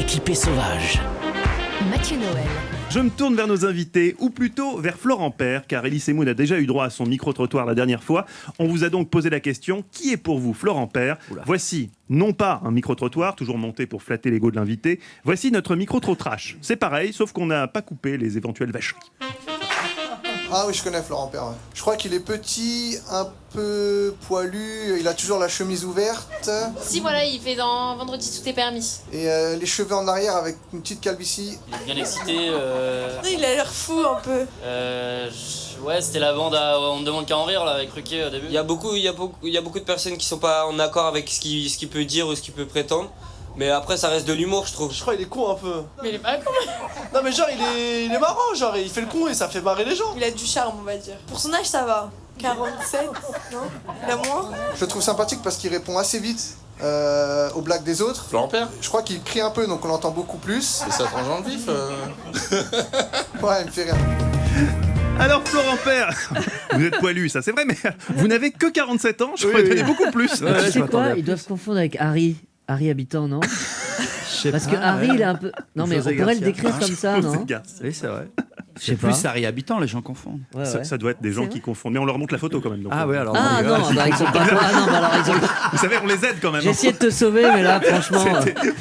L'équipe est sauvage. Mathieu Noël. Je me tourne vers nos invités, ou plutôt vers Florent Père, car Elie Semoun a déjà eu droit à son micro-trottoir la dernière fois. On vous a donc posé la question, qui est pour vous Florent Père ? Voici, non pas un micro-trottoir, toujours monté pour flatter l'ego de l'invité, voici notre micro-trottrash. C'est pareil, sauf qu'on n'a pas coupé les éventuelles vacheries. Ah oui, je connais Florent Père. Ouais. Je crois qu'il est petit, un peu poilu, il a toujours la chemise ouverte. Si, voilà, il fait dans Vendredi tout est permis. Et les cheveux en arrière avec une petite calvitie. Il est bien excité. Il a l'air fou un peu. Ouais, c'était la bande à On ne demande qu'à en rire là, avec Ruquier au début. Il y a beaucoup de personnes qui sont pas en accord avec ce qu'il peut dire ou ce qu'il peut prétendre. Mais après, ça reste de l'humour, je trouve. Je crois qu'il est con un peu. Mais il est pas con. Non mais genre, il est marrant, genre, il fait le con et ça fait marrer les gens. Il a du charme, on va dire. Pour son âge, ça va. 47, non? Il a moins? Je le trouve sympathique parce qu'il répond assez vite aux blagues des autres. Florent Père. Je crois qu'il crie un peu, donc on l'entend beaucoup plus. Et ça tranche dans le vif. Ouais, il me fait rire. Alors Florent Père, vous êtes poilu, ça c'est vrai, mais vous n'avez que 47 ans, je crois que vous avez beaucoup plus. Tu sais quoi, ils doivent se confondre avec Harry Habitant, non? Parce que Harry, il est un peu... Non, mais on pourrait le décrire comme ça, non? Oui, c'est vrai. Je sais pas. Plus Harry Habitant, les gens confondent. Ouais, ouais. Ça doit être des gens qui confondent, mais on leur montre la photo quand même. Donc Ah ouais, alors. Ah non, bah, ils sont pas... Ah non, bah, alors ils ont... Vous savez, on les aide quand même. J'ai essayé de te sauver, mais là, franchement...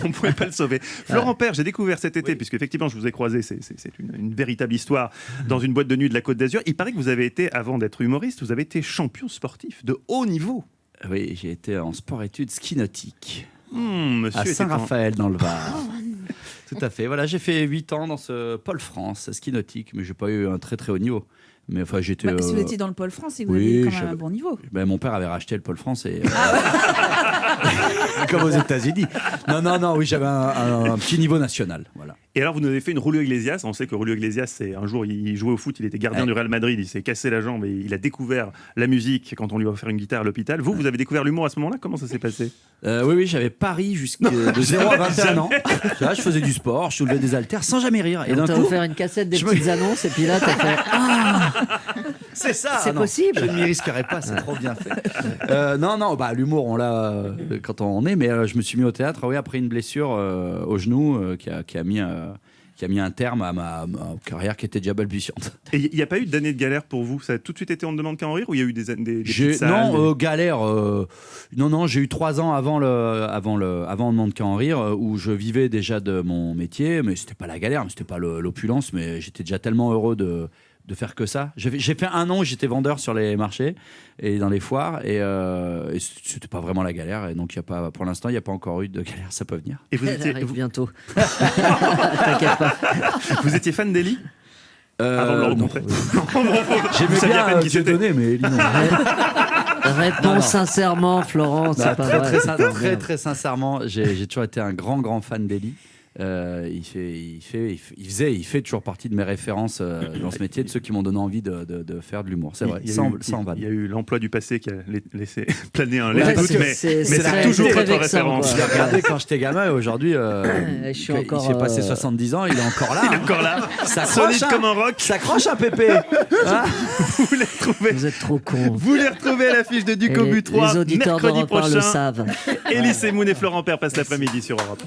On ne pouvait pas le sauver. Florent Père, j'ai découvert cet été, puisque effectivement, je vous ai croisé, c'est une véritable histoire, dans une boîte de nuit de la Côte d'Azur. Il paraît que vous avez été, avant d'être humoriste, vous avez été champion sportif de haut niveau. Oui, j'ai été en sport-études ski nautique. Monsieur à Saint-Raphaël, dans le Var. Tout à fait. Voilà, j'ai fait 8 ans dans ce pôle France, ski nautique, mais j'ai pas eu un très très haut niveau. Mais enfin, j'étais. Si vous étiez dans le pôle France, et vous oui, aviez quand même un bon niveau. Ben, mon père avait racheté le pôle France et. Comme aux États-Unis. Non, oui, j'avais un petit niveau national. Voilà. Et alors, vous nous avez fait une Julio Iglesias. On sait que Julio Iglesias, c'est un jour, il jouait au foot, il était gardien du Real Madrid, il s'est cassé la jambe et il a découvert la musique quand on lui a offert une guitare à l'hôpital. Vous avez découvert l'humour à ce moment-là? Comment ça s'est passé? Oui, j'avais Paris de 0 à 21 ans. Là, je faisais du sport, je soulevais des haltères sans jamais rire. Et on t'a offert une cassette des petites annonces, et puis là, t'as fait ah. C'est ça. C'est possible. Je ne m'y risquerais pas, c'est trop bien fait. Non, bah l'humour, on l'a quand on est, mais je me suis mis au théâtre, après une blessure au genou qui a mis un terme à ma carrière qui était déjà balbutiante. Et il n'y a pas eu d'année de galère pour vous? Ça a tout de suite été On ne demande qu'à en rire, ou il y a eu des galère. Non, j'ai eu 3 ans avant On ne demande qu'à en rire, où je vivais déjà de mon métier, mais c'était pas la galère, mais c'était pas l'opulence, mais j'étais déjà tellement heureux de faire que ça. J'ai fait 1 an où j'étais vendeur sur les marchés et dans les foires, et c'était pas vraiment la galère, et donc pour l'instant il n'y a pas encore eu de galère, ça peut venir. Et vous étiez bientôt. T'inquiète pas. Vous étiez fan d'Elie avant de le rencontrer? J'aimais bien qui s'est donné, mais Elie non. Réponds sincèrement, Florent, c'est pas vrai. Très sincèrement, j'ai toujours été un grand fan d'Elie. Il fait toujours partie de mes références dans ce métier, de ceux qui m'ont donné envie de faire de l'humour. C'est vrai, sans vanne. Il y a eu l'emploi du passé qui a laissé planer un léger doute, mais c'est toujours votre référence. Regardez, quand j'étais gamin, aujourd'hui, il s'est passé 70 ans, il est encore là. Il est encore là, solide comme un roc. Ça accroche un pépé. Vous les retrouvez. Vous êtes trop cons. Vous les retrouvez à l'affiche de Duc au but 3 les auditeurs mercredi prochain. le savent. Elie Semoun et Florent Père passent l'après-midi sur Europe.